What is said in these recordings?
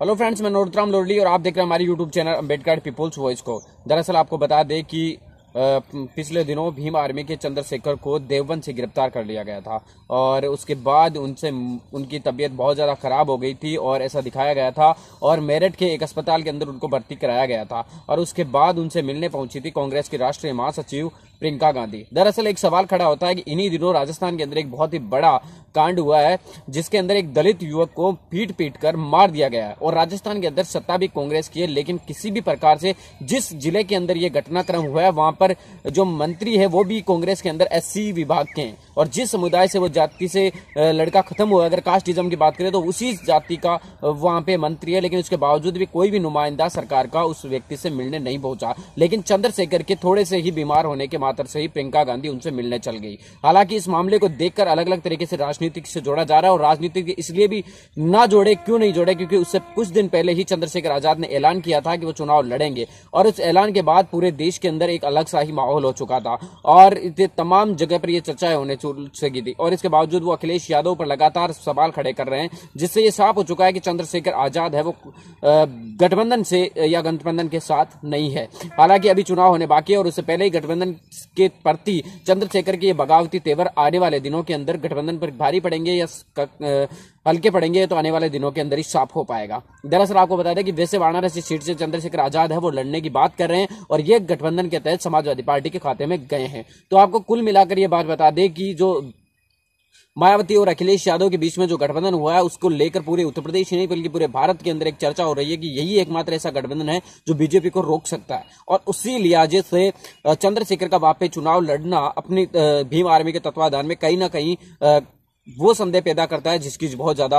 Hello friends, मैं नरोत्तम लोरली और आप देख रहे हैं हमारी YouTube channel Ambedkar people's voice को। दरअसल आपको बता दें कि पिछले दिनों भीम आर्मी के चंद्रशेखर को देवबंद से गिरफ्तार कर लिया गया था और उसके बाद उनकी तबीयत बहुत ज़्यादा खराब हो गई थी और ऐसा दिखाया गया था और मेरठ के एक अस्पताल के अंदर उनको भर्ती कराया गया था और उसके बाद उनसे मिलने पहुंची थी कांग्रेस की राष्ट्रीय महासचिव प्रियंका गांधी। दरअसल एक सवाल खड़ा होता है कि इन्हीं दिनों राजस्थान के अंदर एक बहुत ही बड़ा कांड हुआ है जिसके अंदर एक दलित युवक को पीट कर मार दिया गया है और राजस्थान के अंदर सत्ता भी कांग्रेस की है, लेकिन किसी भी प्रकार से जिस जिले के अंदर ये घटनाक्रम हुआ है वहां पर जो मंत्री है वो भी कांग्रेस के अंदर एससी विभाग के हैं और जिस समुदाय से वो जाति से लड़का खत्म हुआ, अगर कास्टिज्म की बात करें तो उसी जाति का वहां पे मंत्री है, लेकिन उसके बावजूद भी कोई भी नुमाइंदा सरकार का उस व्यक्ति से मिलने नहीं पहुंचा। लेकिन चंद्रशेखर के थोड़े से ही बीमार होने के मात्र से ही प्रियंका गांधी उनसे मिलने चल गई। हालांकि इस मामले को देखकर अलग अलग तरीके से राजनीति से जोड़ा जा रहा है और राजनीति इसलिए भी ना जोड़े, क्यों नहीं जोड़े, क्योंकि उससे कुछ दिन पहले ही चंद्रशेखर आजाद ने ऐलान किया था कि वो चुनाव लड़ेंगे और उस ऐलान के बाद पूरे देश के अंदर एक अलग सा ही माहौल हो चुका था और तमाम जगह पर यह चर्चाएं होने लगी थी और इसके बावजूद वो अखिलेश यादव पर लगातार सवाल खड़े कर रहे हैं, जिससे ये साफ हो चुका है कि चंद्रशेखर आजाद है वो गठबंधन से या गठबंधन के साथ नहीं है। हालांकि अभी चुनाव होने बाकी है और उससे पहले ही गठबंधन के प्रति चंद्रशेखर के ये बगावती तेवर आने वाले दिनों के अंदर गठबंधन पर भारी पड़ेंगे या हल्के पड़ेंगे तो आने वाले दिनों के अंदर ही साफ हो पाएगा। दरअसल आपको बता दें कि वैसे वाराणसी सीट से चंद्रशेखर आजाद है वो लड़ने की बात कर रहे हैं और ये गठबंधन के तहत समाजवादी पार्टी के खाते में गए हैं। तो आपको कुल मिलाकर ये बात बता दें कि जो मायावती और अखिलेश यादव के बीच में जो गठबंधन हुआ है उसको लेकर पूरे उत्तर प्रदेश ही नहीं बल्कि पूरे भारत के अंदर एक चर्चा हो रही है कि यही एकमात्र ऐसा गठबंधन है जो बीजेपी को रोक सकता है और उसी लिहाजे से चंद्रशेखर का वापस चुनाव लड़ना अपनी भीम आर्मी के तत्वाधान में कहीं ना कहीं वो संदेह पैदा करता है जिसकी बहुत ज्यादा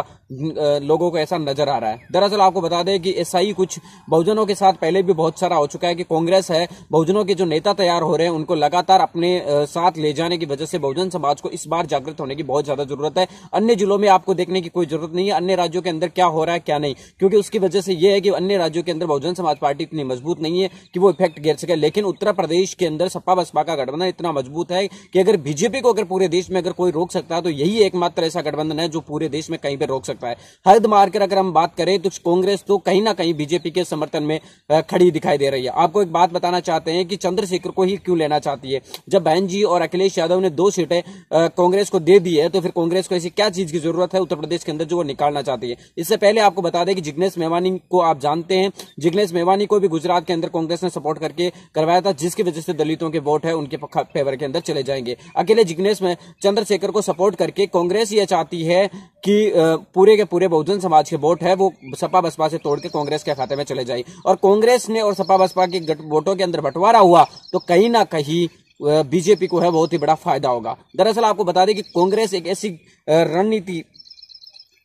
लोगों को ऐसा नजर आ रहा है। दरअसल आपको बता दें कि ऐसा ही कुछ बहुजनों के साथ पहले भी बहुत सारा हो चुका है कि कांग्रेस है, बहुजनों के जो नेता तैयार हो रहे हैं उनको लगातार अपने साथ ले जाने की वजह से बहुजन समाज को इस बार जागृत होने की बहुत ज्यादा जरूरत है। अन्य जिलों में आपको देखने की कोई जरूरत नहीं है अन्य राज्यों के अंदर क्या हो रहा है क्या नहीं, क्योंकि उसकी वजह से यह है कि अन्य राज्यों के अंदर बहुजन समाज पार्टी इतनी मजबूत नहीं है कि वो इफेक्ट गिर सके, लेकिन उत्तर प्रदेश के अंदर सपा बसपा का गठबंधन इतना मजबूत है कि अगर बीजेपी को अगर पूरे देश में अगर कोई रोक सकता है तो यही एकमात्र ऐसा गठबंधन है जो पूरे देश में कहीं पे रोक सकता है। हद मारकर अगर हम बात करें तो कांग्रेस तो कहीं ना कहीं बीजेपी के समर्थन में खड़ी दिखाई दे रही है। आपको एक बात बताना चाहते हैं कि चंद्रशेखर को ही क्यों लेना चाहती है। जब बहन जी और अखिलेश यादव ने 2 सीटें कांग्रेस को दे दी है तो फिर कांग्रेस को ऐसी क्या चीज की जरूरत है उत्तर प्रदेश के अंदर जो वो निकालना चाहती है। इससे पहले आपको बता दें कि जिग्नेश मेवानी को आप जानते हैं, जिग्नेश मेवानी को भी गुजरात के अंदर कांग्रेस ने सपोर्ट करके करवाया था, जिसकी वजह से दलितों के वोट है उनके फेवर के अंदर चले जाएंगे। अकेले जिग्नेश में चंद्रशेखर को सपोर्ट करके कांग्रेस ये चाहती है कि पूरे के पूरे बहुजन समाज के वोट है वो सपा बसपा से तोड़ के कांग्रेस के खाते में चले जाए और कांग्रेस ने और सपा बसपा के वोटों के अंदर बंटवारा हुआ तो कहीं ना कहीं बीजेपी को है बहुत ही बड़ा फायदा होगा। दरअसल आपको बता दें कि कांग्रेस एक ऐसी रणनीति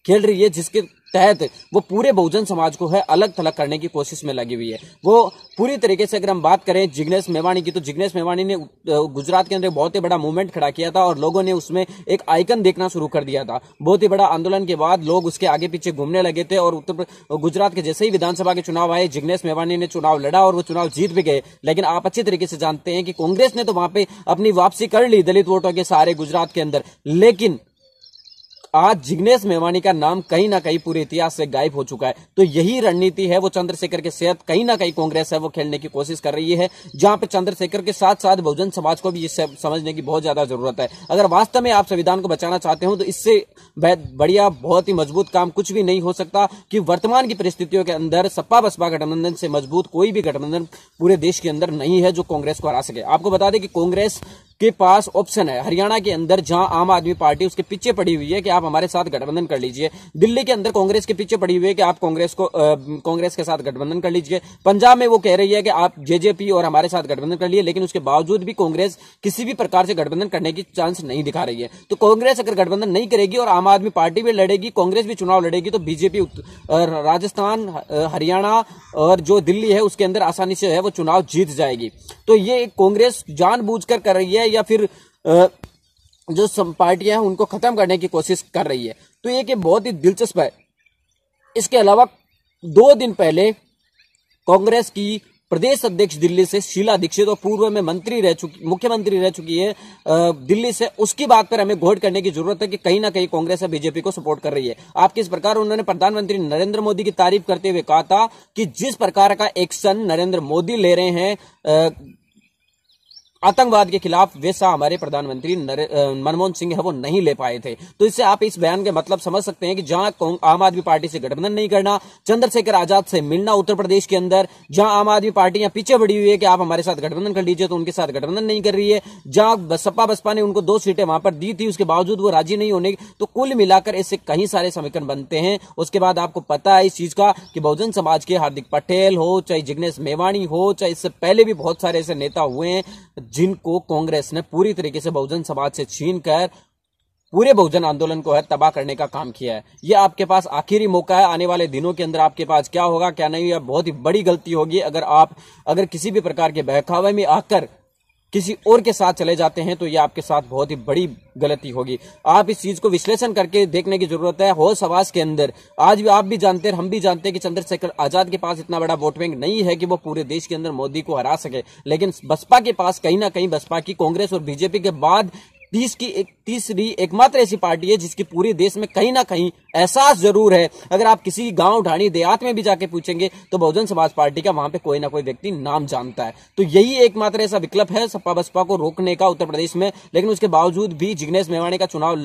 खेल रही है जिसके तहत वो पूरे बहुजन समाज को है अलग थलग करने की कोशिश में लगी हुई है। वो पूरी तरीके से अगर हम बात करें जिग्नेश मेवानी की तो जिग्नेश मेवानी ने गुजरात के अंदर बहुत ही बड़ा मूवमेंट खड़ा किया था और लोगों ने उसमें एक आइकन देखना शुरू कर दिया था। बहुत ही बड़ा आंदोलन के बाद लोग उसके आगे पीछे घूमने लगे थे और गुजरात के जैसे ही विधानसभा के चुनाव आए जिग्नेश मेवानी ने चुनाव लड़ा और वो चुनाव जीत भी गए। लेकिन आप अच्छी तरीके से जानते हैं कि कांग्रेस ने तो वहां पर अपनी वापसी कर ली दलित वोटों के सारे गुजरात के अंदर, लेकिन आज जिग्नेश मेवानी का नाम कहीं ना कहीं पूरे इतिहास से गायब हो चुका है। तो यही रणनीति है वो चंद्रशेखर के साथ कहीं ना कहीं कांग्रेस है वो खेलने की कोशिश कर रही है, जहां पे चंद्रशेखर के साथ साथ बहुजन समाज को भी ये समझने की बहुत ज्यादा जरूरत है। अगर वास्तव में आप संविधान को बचाना चाहते हो तो इससे बढ़िया बहुत ही मजबूत काम कुछ भी नहीं हो सकता कि वर्तमान की परिस्थितियों के अंदर सपा बसपा गठबंधन से मजबूत कोई भी गठबंधन पूरे देश के अंदर नहीं है जो कांग्रेस को हरा सके। आपको बता दें कि कांग्रेस के पास ऑप्शन है हरियाणा के अंदर जहां आम आदमी पार्टी उसके पीछे पड़ी हुई है कि आप हमारे साथ गठबंधन कर लीजिए, दिल्ली के अंदर कांग्रेस के पीछे पड़ी हुई है कि आप कांग्रेस के साथ गठबंधन कर लीजिए, पंजाब में वो कह रही है कि आप जेजेपी और हमारे साथ गठबंधन कर लिए, लेकिन उसके बावजूद भी कांग्रेस किसी भी प्रकार से गठबंधन करने की चांस नहीं दिखा रही है। तो कांग्रेस अगर गठबंधन नहीं करेगी और आम आदमी पार्टी भी लड़ेगी, कांग्रेस भी चुनाव लड़ेगी तो बीजेपी राजस्थान, हरियाणा और जो दिल्ली है उसके अंदर आसानी से है वो चुनाव जीत जाएगी। तो ये कांग्रेस जानबूझकर कर रही है या फिर जो पार्टियां हैं उनको खत्म करने की कोशिश कर रही है। तो ये बहुत ही दिलचस्प है। इसके अलावा 2 दिन पहले कांग्रेस की प्रदेश अध्यक्ष दिल्ली से शीला दीक्षित और पूर्व में मुख्यमंत्री रह चुकी है दिल्ली से, उसकी बात पर हमें गौर करने की जरूरत है कि कहीं ना कहीं कांग्रेस और बीजेपी को सपोर्ट कर रही है। आप किस प्रकार उन्होंने प्रधानमंत्री नरेंद्र मोदी की तारीफ करते हुए कहा था कि जिस प्रकार का एक्शन नरेंद्र मोदी ले रहे हैं आतंकवाद के खिलाफ, वैसा हमारे प्रधानमंत्री मनमोहन सिंह है वो नहीं ले पाए थे। तो इससे आप इस बयान के मतलब समझ सकते हैं कि जहां आम आदमी पार्टी से गठबंधन नहीं करना, चंद्रशेखर आजाद से मिलना उत्तर प्रदेश के अंदर, जहां आम आदमी पार्टी यहां पीछे बढ़ी हुई है कि आप हमारे साथ गठबंधन कर लीजिए, तो उनके साथ गठबंधन नहीं कर रही है। जहां बसपा ने उनको 2 सीटें वहां पर दी थी, उसके बावजूद वो राजी नहीं होने, तो कुल मिलाकर इससे कई सारे समीकरण बनते हैं। उसके बाद आपको पता है इस चीज का कि बहुजन समाज के हार्दिक पटेल हो, चाहे जिग्नेश मेवाणी हो, चाहे इससे पहले भी बहुत सारे ऐसे नेता हुए हैं जिनको कांग्रेस ने पूरी तरीके से बहुजन समाज से छीनकर पूरे बहुजन आंदोलन को है तबाह करने का काम किया है। यह आपके पास आखिरी मौका है। आने वाले दिनों के अंदर आपके पास क्या होगा क्या नहीं, यह बहुत ही बड़ी गलती होगी अगर किसी भी प्रकार के बहकावे में आकर किसी और के साथ चले जाते हैं, तो यह आपके साथ बहुत ही बड़ी गलती होगी। आप इस चीज को विश्लेषण करके देखने की जरूरत है। होश हवास के अंदर आज भी आप भी जानते हैं, हम भी जानते हैं कि चंद्रशेखर आजाद के पास इतना बड़ा वोट बैंक नहीं है कि वो पूरे देश के अंदर मोदी को हरा सके, लेकिन बसपा के पास कहीं ना कहीं बसपा की कांग्रेस और बीजेपी के बाद तीसरी एकमात्र ऐसी पार्टी है जिसकी पूरे देश में कहीं ना कहीं एहसास जरूर है। अगर आप किसी गांव ढाणी देहात में भी जाके पूछेंगे तो बहुजन समाज पार्टी का वहां पे कोई ना कोई व्यक्ति नाम जानता है। तो यही एकमात्र ऐसा विकल्प है सपा बसपा को रोकने का उत्तर प्रदेश में। लेकिन उसके बावजूद भी जिग्नेश मेवाणी का चुनाव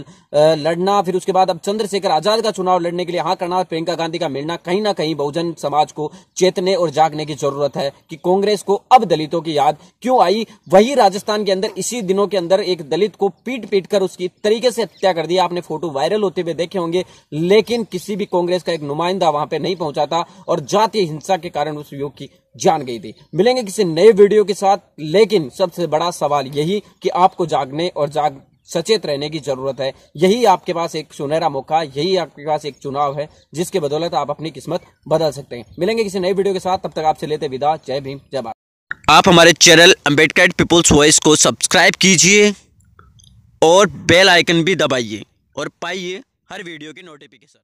लड़ना, फिर उसके बाद अब चंद्रशेखर आजाद का चुनाव लड़ने के लिए हाँ करना, प्रियंका गांधी का मिलना, कहीं ना कहीं बहुजन समाज को चेतने और जागने की जरूरत है कि कांग्रेस को अब दलितों की याद क्यों आई। वही राजस्थान के अंदर इसी दिनों के अंदर एक दलित को पीट कर उसकी तरीके से हत्या कर दिया। आपने फोटो वायरल होते हुए देखे होंगे, लेकिन किसी भी कांग्रेस का एक नुमाइंदा वहां पे नहीं पहुंचा था और जातीय हिंसा के कारण उस युवक की जान गई थी। मिलेंगे किसी नए वीडियो के साथ, लेकिन सबसे बड़ा सवाल यही कि आपको जागने और सचेत रहने की जरूरत है। यही आपके पास एक सुनहरा मौका, यही आपके पास एक चुनाव है जिसके बदौलत आप अपनी किस्मत बदल सकते हैं। मिलेंगे किसी नए वीडियो के साथ, तब तक आपसे लेते विदा। जय भीम, जय भारत। आप हमारे चैनल अंबेडकर पीपुल्स वॉइस को सब्सक्राइब कीजिए और बेल आइकन भी दबाइए और पाइए हर वीडियो की नोटिफिकेशन।